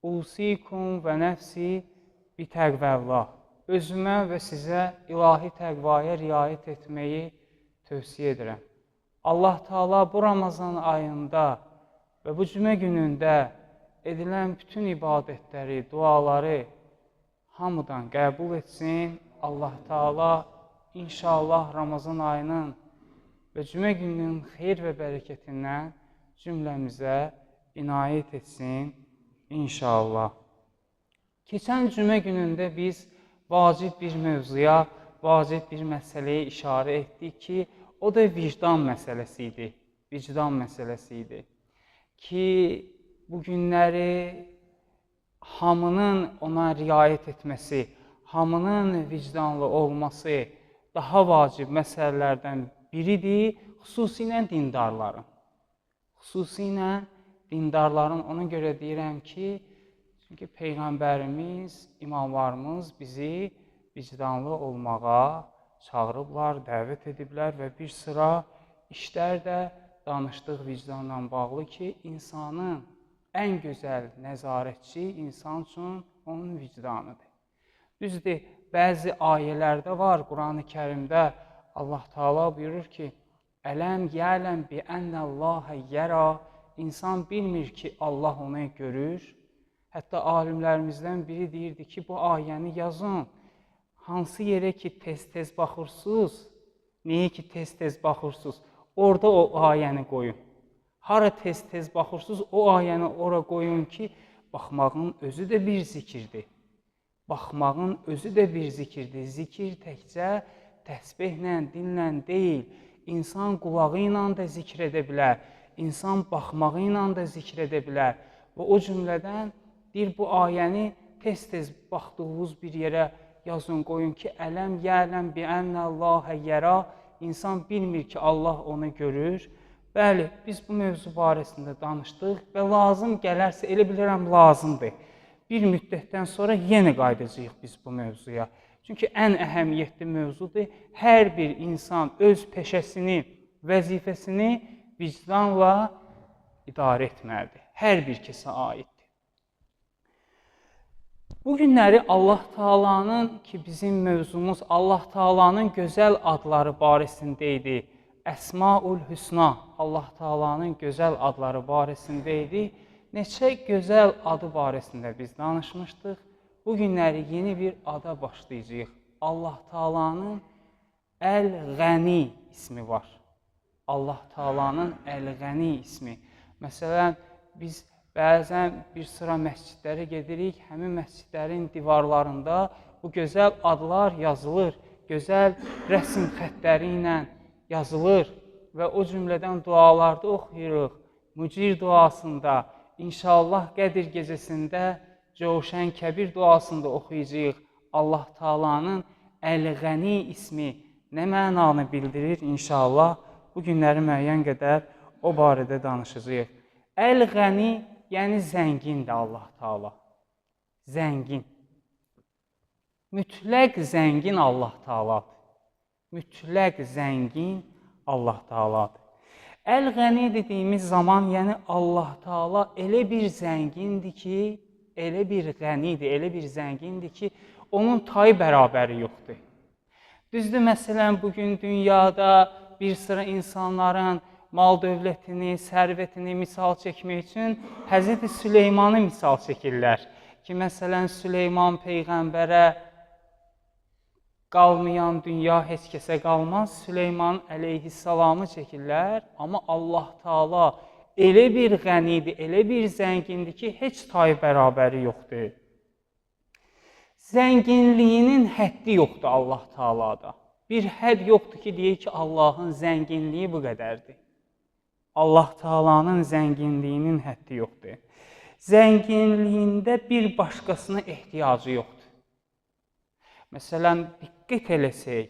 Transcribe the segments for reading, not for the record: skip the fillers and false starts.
Usikum və nəfsi bitəqvəllah. Özümə və sizə ilahi təqvaya riayət etməyi tövsiyə edirəm. Allah Teala bu Ramazan ayında və bu cümə günündə edilən bütün ibadətləri, duaları hamıdan qəbul etsin. Allah Teala inşallah Ramazan ayının və cümə gününün xeyir və bərəkətindən cümləmizə inayət etsin inşallah. Keçən cümə günündə biz vacib bir mövzuya, vacib bir məsələyə işarə etdik ki, o da vicdan məsələsi idi. Vicdan məsələsi idi. Ki, bu günləri hamının ona riayət etməsi, hamının vicdanlı olması daha vacib məsələlərdən biridir, xüsusilə dindarların. Xüsusilə dindarların, ona görə deyirəm ki, çünki Peyğəmbərimiz, imamlarımız bizi vicdanlı olmağa çağırıblar, dəvət ediblər və bir sıra işlər də danışdıq vicdanla bağlı ki, insanın ən gözəl nəzarətçi insan üçün onun vicdanıdır. Düzdür, bəzi ayələrdə var, Quran-ı Kərimdə Allah Teala buyurur ki, Ələm yələm bi ənəlləhə yərə, insan bilmir ki, Allah onu görür. Hətta alimlərimizdən biri deyirdi ki, bu ayəni yazın, hansı yerə ki, tez-tez baxırsınız, niyə ki, tez-tez baxırsınız, orada o ayəni qoyun. Hara tez-tez baxırsınız, o ayəni ora qoyun ki, baxmağın özü də bir zikirdir. Baxmağın özü də bir zikirdir. Zikir təkcə təsbihlə, dinlə deyil, insan qulağı ilə də zikr edə bilər, insan baxmağı ilə də zikr edə bilər. Və o cümlədən deyir, bu ayəni tez-tez baxdığınız bir yerə yazın, qoyun ki, ələm yələm bi ənəlləhə yərə, insan bilmir ki, Allah onu görür. Bəli, biz bu mövzu barəsində danışdıq və lazım gələrsə, elə bilirəm lazımdır. Bir müddətdən sonra yenə qayıdacağıq biz bu mövzuya. Çünki ən əhəmiyyətli mövzudur. Hər bir insan öz peşəsini, vəzifəsini vicdanla idarə etməlidir. Hər bir kəsə aiddir. Bu günləri Allah Teala'nın ki, bizim mövzumuz Allah Teala'nın gözəl adları barəsində idi. Əsmaül Hüsna, Allah Teala'nın gözəl adları barəsində idi. Neçə gözəl adı barəsində biz danışmışdıq. Bu günləri yeni bir ada başlayacağıq. Allah Teala'nın Əl-Ғəni ismi var. Allah Teala'nın Əl-Ғəni ismi. Məsələn, biz bəzən bir sıra məscidlərə gedirik, həmin məscidlərin divarlarında bu gözəl adlar yazılır, gözəl rəsm xəttləri ilə yazılır və o cümlədən dualarda oxuyuruq. Mücir duasında, inşallah Qədir gecəsində Cövşən Kəbir duasında oxuyacağıq. Allah Teala'nın Əl-Ғəni ismi nə mənanı bildirir inşallah bu günləri müəyyən qədər o barədə danışacağıq. Əl-Ғəni yəni zəngindir Allah Teala. Zəngin. Mütləq zəngin Allah Teala'dır. Mütləq zəngin Allah Teala'dır. Əl-Ғəni dediyimiz zaman, yəni Allah Teala elə bir zəngindir ki, elə bir qənidir, elə bir zəngindir ki, onun tayı bərabəri yoxdur. Düzdür, məsələn, bugün dünyada bir sıra insanların mal dövlətini, sərvətini misal çəkmək üçün Həzrəti Süleymanı misal çəkirlər. Ki, məsələn, Süleyman Peyğəmbərə qalmayan dünya heç kəsə qalmaz, Süleyman əleyhissalamı çəkirlər. Amma Allah Teala elə bir qənidir, elə bir zəngindir ki, heç tayı bərabəri yoxdur. Zənginliyinin həddi yoxdur Allah Teala'da. Bir hədd yoxdur ki, deyək ki, Allahın zənginliyi bu qədərdir. Allah Teala'nın zənginliyinin həddi yoxdur. Zənginliyində bir başqasına ehtiyacı yoxdur. Məsələn, diqqət eləsək,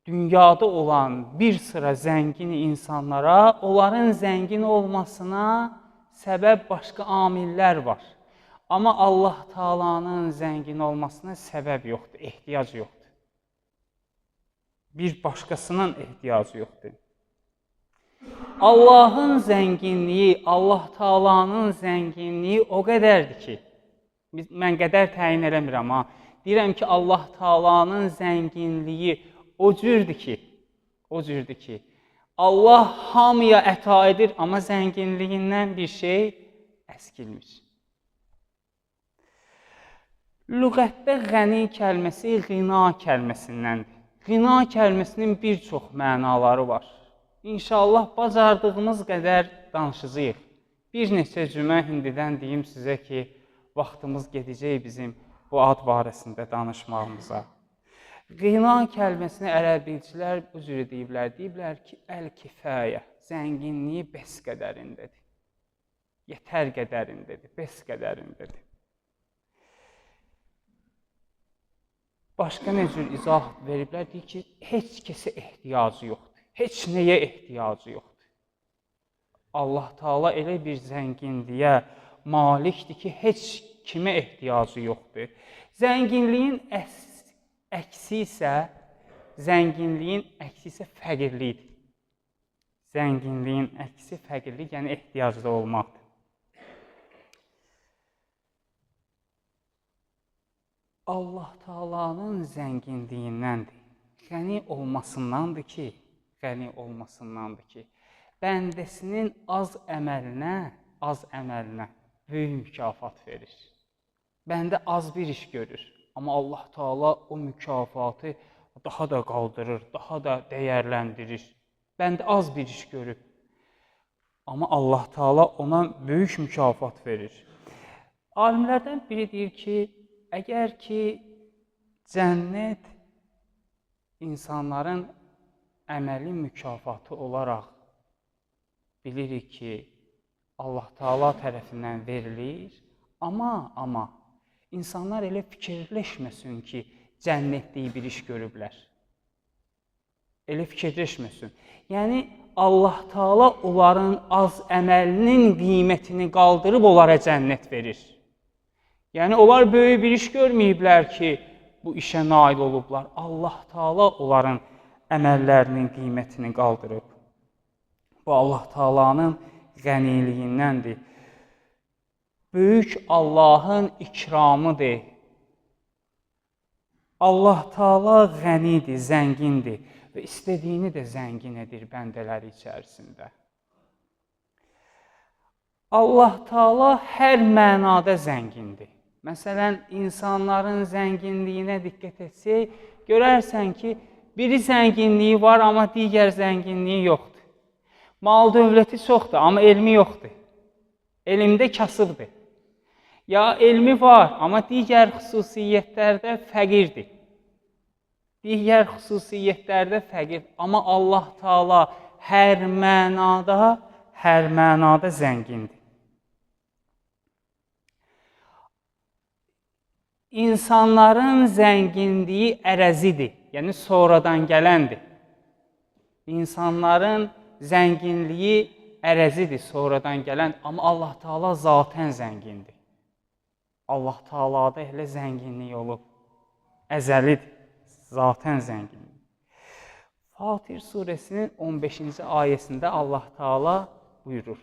dünyada olan bir sıra zəngin insanlara, onların zəngin olmasına səbəb başqa amillər var. Amma Allah Teala'nın zəngin olmasına səbəb yoxdur, ehtiyac yoxdur. Bir başqasının ehtiyacı yoxdur. Allahın zənginliyi, Allah Teala'nın zənginliyi o qədərdir ki, Mən qədər təyin eləmirəm ha. Deyirəm ki, Allah Taala'nın zənginliyi o cürdür ki, Allah hamıya əta edir, amma zənginliyindən bir şey əskilmir. Lüğətdə ғəni kəlməsi ğina kəlməsindəndir. Ğina kəlməsinin bir çox mənaları var. İnşallah bacardığımız qədər danışacağıq. Bir neçə cümlə indidən deyim sizə ki, vaxtımız gedəcək bizim bu ad barəsində danışmağımıza. Ğina kəlməsini ərəb dilçilər bu cür deyiblər. Deyiblər ki, əl-kifayə, zənginliyi bəs qədərindədir. Yetər qədərindədir, bəs qədərindədir. Başqa nə cür izah veriblər? Deyir ki, heç kəsə ehtiyacı yoxdur. Heç nəyə ehtiyacı yoxdur. Allah Taala elə bir zənginliyə malikdir ki, heç kimə ehtiyacı yoxdur. Zənginliyin əksi isə fəqirlikdir. Zənginliyin əksi fəqirlik, yəni ehtiyaclı olmaqdır. Allah Taala'nın zənginliyindəndir. Qəni olmasındandır ki, bəndəsinin az əməlinə böyük mükafat verir. Bəndə az bir iş görür, amma Allah Taala o mükafatı daha da qaldırır, daha da dəyərləndirir. Bəndə az bir iş görüb, amma Allah Taala ona böyük mükafat verir. Alimlərdən biri deyir ki, əgər ki, cənnət insanların əməli mükafatı olaraq bilirik ki, Allah Taala tərəfindən verilir, amma insanlar elə fikirləşməsin ki, cənnətliyi bir iş görüblər. Elə fikirləşməsin. Yəni, Allah Taala onların az əməlinin qiymətini qaldırıb onlara cənnət verir. Yəni, onlar böyük bir iş görməyiblər ki, bu işə nail olublar. Allah Taala onların əməllərinin qiymətini qaldırıb. Bu, Allah Taala'nın qəniliyindəndir. Böyük Allahın ikramıdır. Allah Taala qənidir, zəngindir və istədiyini də zəngin edir bəndələri içərisində. Allah Taala hər mənada zəngindir. Məsələn, insanların zənginliyinə diqqət etsək, görərsən ki, biri zənginliyi var, amma digər zənginliyi yoxdur. Mal dövləti çoxdur, amma elmi yoxdur. Elmdə kasıbdır. Ya elmi var, amma digər xüsusiyyətlərdə fəqirdir. Amma Allah Taala hər mənada zəngindir. İnsanların zənginliyi ərəzidir, yəni sonradan gələndir. İnsanların zənginliyi ərəzidir, sonradan gələn, amma Allah Taala zatən zəngindir. Allah Taala'da elə zənginlik olub, əzəlidir, zatən zənginlik. Fatir surəsinin 15-ci ayəsində Allah Taala buyurur.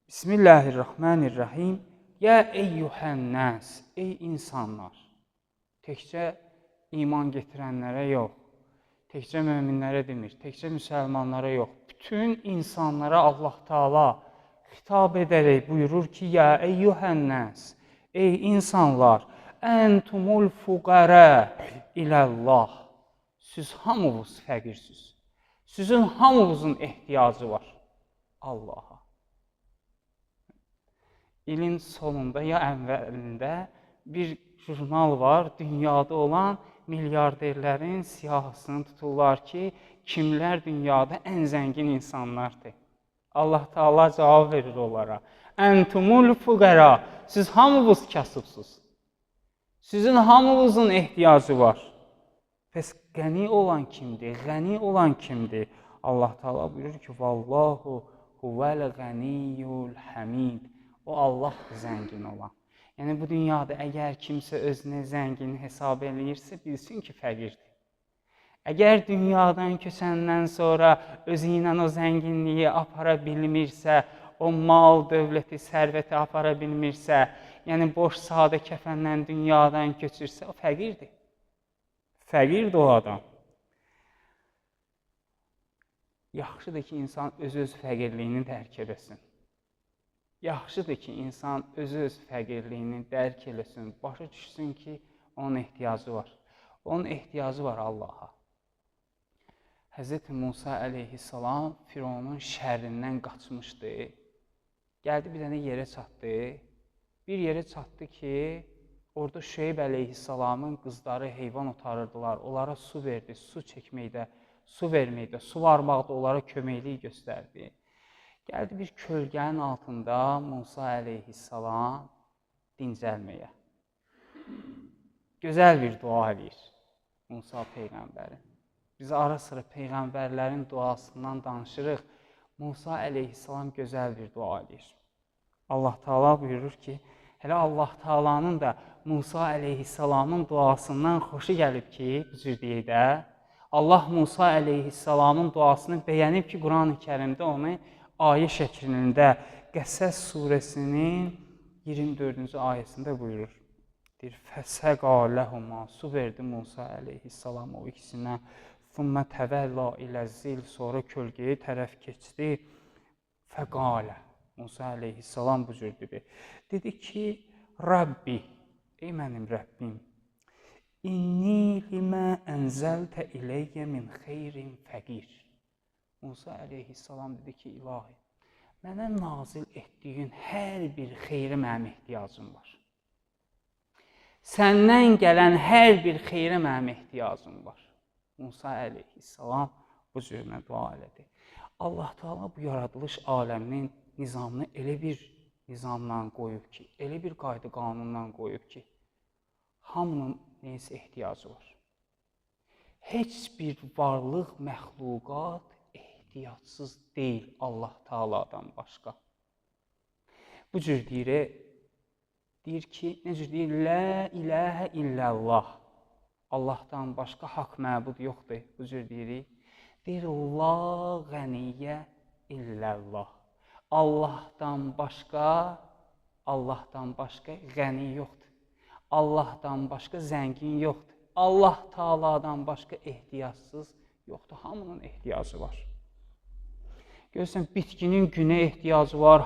Bismillahirrahmanirrahim. Yə eyyuhənnəs, ey insanlar, təkcə iman getirənlərə yox, təkcə möminlərə demir, təkcə müsəlmanlara yox, bütün insanlara Allah Taala xitab edərək buyurur ki, yə eyyuhənnəs, ey insanlar, əntumul fuqərə iləllah, siz hamınız fəqirsiniz, sizin hamınızın ehtiyacı var Allah'a. İlin sonunda ya əvvəlində bir jurnal var, dünyada olan milyarderlərin siyahısını tuturlar ki, kimlər dünyada ən zəngin insanlardır. Allah Taala cavab verir onlara. Əntumul fuqara, siz hamınız kasıbsınız. Sizin hamınızın ehtiyacı var. Pəs qəni olan kimdir? Qəni olan kimdir? Allah Taala buyurur ki, vallahu huvel ganiyyul hamid. O Allahdır zəngin olan. Yəni, bu dünyada əgər kimsə özünə zəngin hesab eləyirsə, bilsin ki, fəqirdir. Əgər dünyadan köçəndən sonra özü ilə o zənginliyi apara bilmirsə, o mal, dövləti, sərvəti apara bilmirsə, yəni boş, sadə kəfənlə dünyadan köçürsə, o fəqirdir. Fəqirdir o adam. Yaxşıdır ki, insan öz fəqirliyini dərk eləsin. Yaxşıdır ki, insan öz fəqirliyini dərk eləsin, başa düşsün ki, onun ehtiyacı var. Onun ehtiyacı var Allaha. Hz. Musa əleyhissalam Fironun şərrindən qaçmışdı. Gəldi bir dənə yerə çatdı. Bir yerə çatdı ki, orada Şüeyb əleyhissalamın qızları heyvan otarırdılar. Onlara su verdi, su çəkməkdə, su verməkdə, su varmaqda onlara köməklik göstərdi. Gəldi bir kölgənin altında Musa əleyhissalam dincəlməyə. Gözəl bir dua eləyir Musa peyğəmbərin. Biz ara sıra peyğəmbərlərin duasından danışırıq. Musa əleyhissalam gözəl bir dua eləyir. Allah Taala buyurur ki, hələ Allah Taala'nın da Musa əleyhissalamın duasından xoşu gəlib ki, bu cür deyək də, Allah Musa əleyhissalamın duasını bəyənib ki, Quran-ı Kərimdə onu ayə şəklində Qəsəs surəsinin 24-cü ayəsində buyurur. Deyir, fəsəqa ləhuma, su verdi Musa əleyhissalam o ikisinə, thumma təvəllə iləzzil, sonra kölgəyə tərəf keçdi, fəqalə, Musa əleyhissalam bu cür dedi. Dedi ki, Rabbi, ey mənim Rəbbim, inni limə ənzəltə iləyyə min xeyrin fəqir. Musa əleyhissalam dedi ki, ilahi, mənə nazil etdiyin hər bir xeyri mənim ehtiyacım var. Səndən gələn hər bir xeyrə mənim ehtiyacım var. Musa əleyhissalam bu cürünə dua elədi. Allah Taala bu yaradılış aləminin nizamını elə bir nizamla qoyub ki, elə bir qayda qanunla qoyub ki, hamının neysə ehtiyacı var. Heç bir varlıq, məxluqat ehtiyacsız deyil Allah Taala'dan başqa. Bu cür deyir ki, necə deyir? Lə iləhə illəllah. Allahdan başqa haqq məbud yoxdur. Bu cür deyirik. Deyir, la qəniyyə illəllah. Allahdan başqa qəni yoxdur. Allahdan başqa zəngin yoxdur. Allah Taala'dan başqa ehtiyacsız yoxdur. Hamının ehtiyacı var. Görürsən, bitkinin günə ehtiyacı var,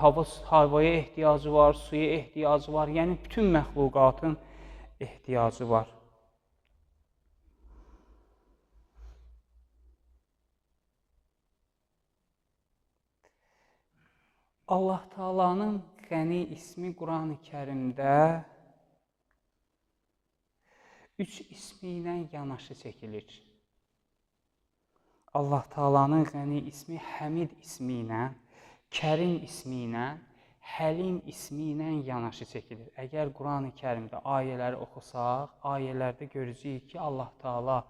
havaya ehtiyacı var, suya ehtiyacı var. Yəni, bütün məxluqatın ehtiyacı var. Allah Taala'nın Qəni ismi Quran-ı Kərimdə 3 ismi ilə yanaşı çəkilir. Allah Taala'nın Qəni ismi Həmid ismi ilə, Kərim ismi ilə, Həlim ismi ilə yanaşı çəkilir. Əgər Quran-ı Kərimdə ayələri oxusaq, ayələrdə görəcəyik ki, Allah Taala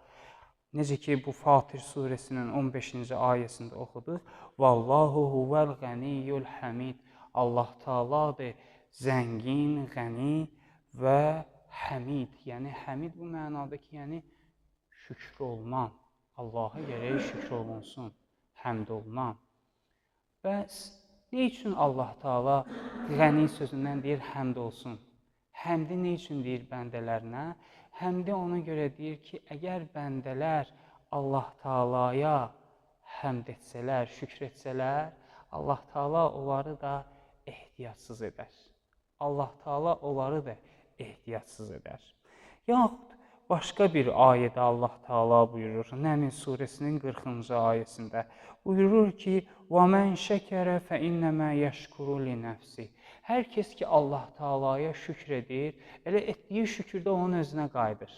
necə ki bu Fatir surəsinin 15-ci ayəsində oxuduq, Vallahu huvəl qəniyyul həmid. Allah Taaladır zəngin, qəni və həmid. Yəni həmid bu mənada ki, yəni şükr olunan. Allaha gərək şükr olunsun, həmd olunan. Bəs nə üçün Allah Taala qəni sözündən deyir həmd olsun? Həmdi nə üçün deyir bəndələrinə? Həmdi ona görə deyir ki, əgər bəndələr Allah Taala'ya həmd etsələr, şükr etsələr, Allah Taala onları da ehtiyacsız edər. Allah Taala onları da ehtiyacsız edər. Yaxud başqa bir ayədə Allah Taala buyurur, Nəml surəsinin 40-cı ayəsində buyurur ki, وَمَنْ شَكَرَ فَإِنَّمَا يَشْكُرُ لِنَفْسِهِ. Hər kəs ki Allah Taala'ya şükr edir, elə etdiyi şükür də onun özünə qayıdır.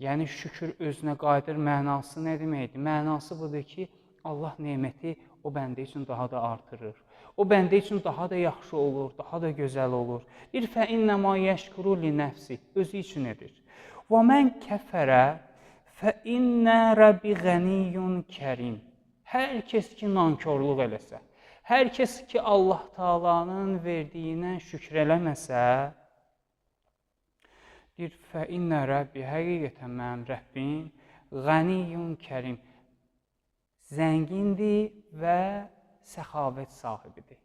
Yəni şükür özünə qayıdır mənası nə deməkdir? Mənası budur ki, Allah neməti o bəndə üçün daha da artırır. O bəndə üçün daha da yaxşı olur, daha da gözəl olur. Bir فَإِنَّمَا يَشْكُرُ لِنَفْسِهِ. Özü üçün edir. وَمَنْ كَفَرَ فَإِنَّ رَبِّ غَنِيٌّ كَرِيمٌ. Hər kəs ki nankorluq eləsə, hər kəs ki Allah Taala'nın verdiyinə şükr eləməsə, deyir, فَإِنَّ رَبِّ həqiqətən mənim Rəbbim غَنِيٌّ كَرِيمٌ. Zəngindir və səxavət sahibidir.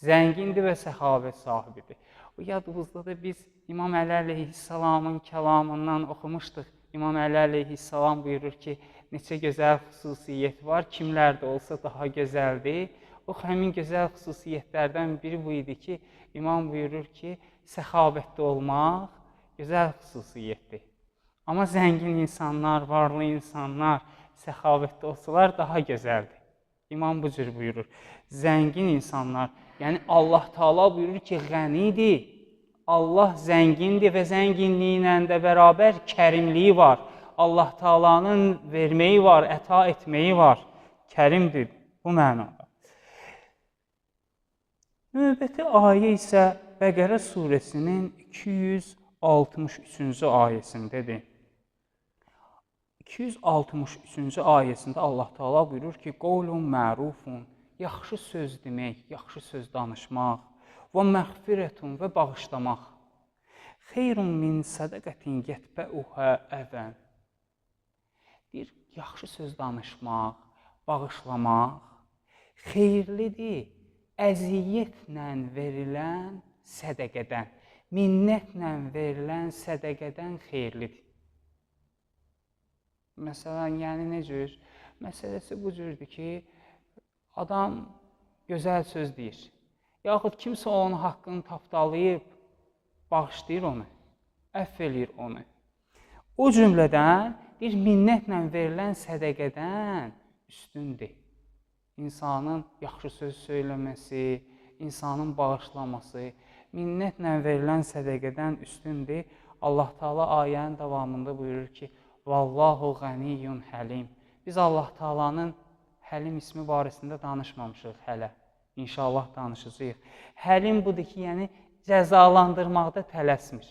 Zəngindir və səxavət sahibidir. O yadımızdadır, biz İmam Əli əleyhissalamın kəlamından oxumuşduq. İmam Əli əleyhissalam buyurur ki, neçə gözəl xüsusiyyət var, kimlərdə olsa daha gözəldir. O, həmin gözəl xüsusiyyətlərdən biri bu idi ki, İmam buyurur ki, səxavətli olmaq gözəl xüsusiyyətdir. Amma zəngin insanlar, varlı insanlar səxavətli olsalar daha gözəldir. İmam bu cür buyurur. Zəngin insanlar, yəni Allah Taala buyurur ki, qənidir. Allah zəngindir və zənginliyi ilə də bərabər kərimliyi var. Allah Taala'nın verməyi var, əta etməyi var. Kərimdir bu mənada. Növbəti ayə isə Bəqərə surəsinin 263-cü ayəsindədir. 263-cü ayəsində Allah Taala buyurur ki, qawlun ma'rufun, yaxşı söz demək, yaxşı söz danışmaq, və məğfirətun və bağışlamaq, xeyrun min sədəqətin yətbəuhə əvən. Deyir, yaxşı söz danışmaq, bağışlamaq xeyirlidir, əziyyətlə verilən sədəqədən, minnətlə verilən sədəqədən xeyirlidir. Məsələn, yəni nə cür? Məsələsi bu cürdür ki, adam gözəl söz deyir. Yaxud kimsə onun haqqını tapdalayıb, bağışlayır onu, əfv eləyir onu. O cümlədən, bir minnətlə verilən sədəqədən üstündür. İnsanın yaxşı söz söyləməsi, insanın bağışlaması, minnətlə verilən sədəqədən üstündür. Allah Taala ayənin davamında buyurur ki, Vallahu qəniyyun həlim. Biz Allah Taala'nın Həlim ismi barəsində danışmamışıq hələ. İnşallah danışacağıq. Həlim budur ki, yəni cəzalandırmaqda tələsmir.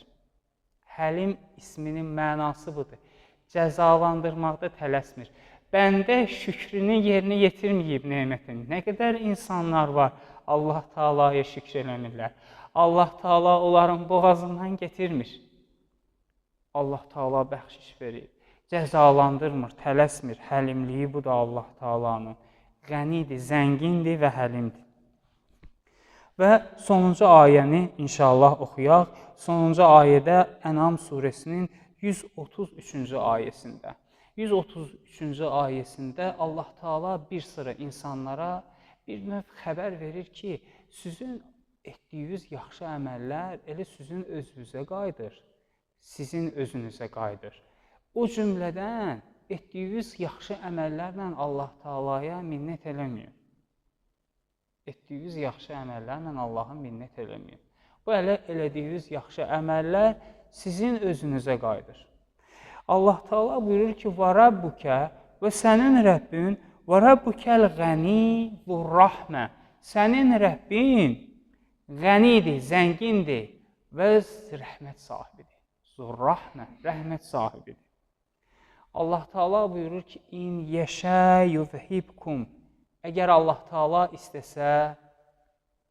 Həlim isminin mənası budur. Cəzalandırmaqda tələsmir. Bəndə şükrünü yerinə yetirməyib nemətin. Nə qədər insanlar var, Allah Taala'ya şükr eləmirlər. Allah Taala onların boğazından getirmir. Allah Taala bəxşiş verir. Cəzalandırmır, tələsmir. Həlimliyi bu da Allah Taala'nın. Qənidir, zəngindir və həlimdir. Və sonuncu ayəni inşallah oxuyaq. Sonuncu ayədə Ənam surəsinin 133-cü ayəsində. 133-cü ayəsində Allah Taala bir sıra insanlara bir növ xəbər verir ki, sizin etdiyiniz yaxşı əməllər elə sizin özünüzə qayıdır, sizin özünüzə qayıdır. O cümlədən etdiyiniz yaxşı əməllərlə Allah Taala'ya minnət eləməyin. Etdiyiniz yaxşı əməllərlə Allah'a minnət eləməyin. Bu elədiyiniz yaxşı əməllər sizin özünüzə qayıdır. Allah Taala buyurur ki, və Rabbukə və sənin Rəbbin və Rabbukəl ғəni zurrahmə. Sənin Rəbbin qənidir, zəngindir və rəhmət sahibidir. Zurrahmə, rəhmət sahibidir. Allah Taala buyurur ki, in yeşə yuzhibkum. Əgər Allah Taala istəsə,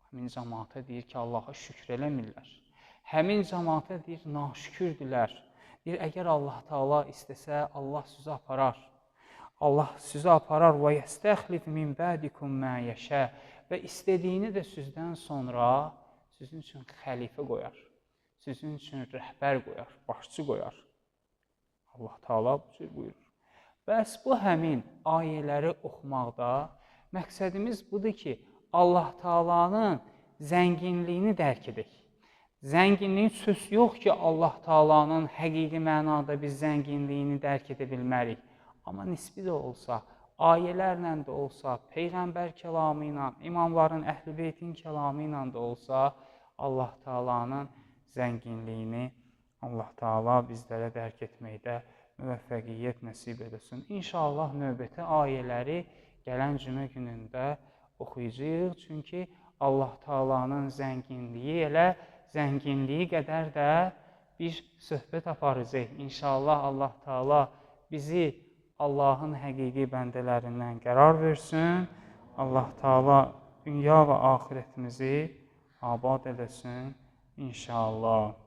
həmin cəmaata deyir ki, Allaha şükr eləmirlər. Həmin cəmaata deyir, naşükürdülər. Deyir, əgər Allah Taala istəsə, Allah sizi aparar. Allah sizi aparar və yəstəxlif min bədikum mə yeşə. Və istədiyini də sizdən sonra sizin üçün xəlifə qoyar. Sizin üçün rəhbər qoyar, başçı qoyar. Allah Taala bu cür buyurur. Bəs bu həmin ayələri oxumaqda məqsədimiz budur ki, Allah Taala'nın zənginliyini dərk edək. Zənginliyin söz yox ki, Allah Taala'nın həqiqi mənada biz zənginliyini dərk edə bilmərik. Amma nisbi də olsa, ayələrlə də olsa, Peyğəmbər kəlamı ilə, imamların, Əhl-i Beytin kəlamı ilə də olsa, Allah Taala'nın zənginliyini Allah Taala bizlərə dərk etməkdə müvəffəqiyyət nəsib edəsin. İnşallah növbəti ayələri gələn cümə günündə oxuyacağıq. Çünki Allah Taala'nın zənginliyi elə zənginliyi qədər də bir söhbət aparacaq. İnşallah Allah Taala bizi Allahın həqiqi bəndələrindən qərar versin. Allah Taala dünya və axirətimizi abad edəsin. İnşallah.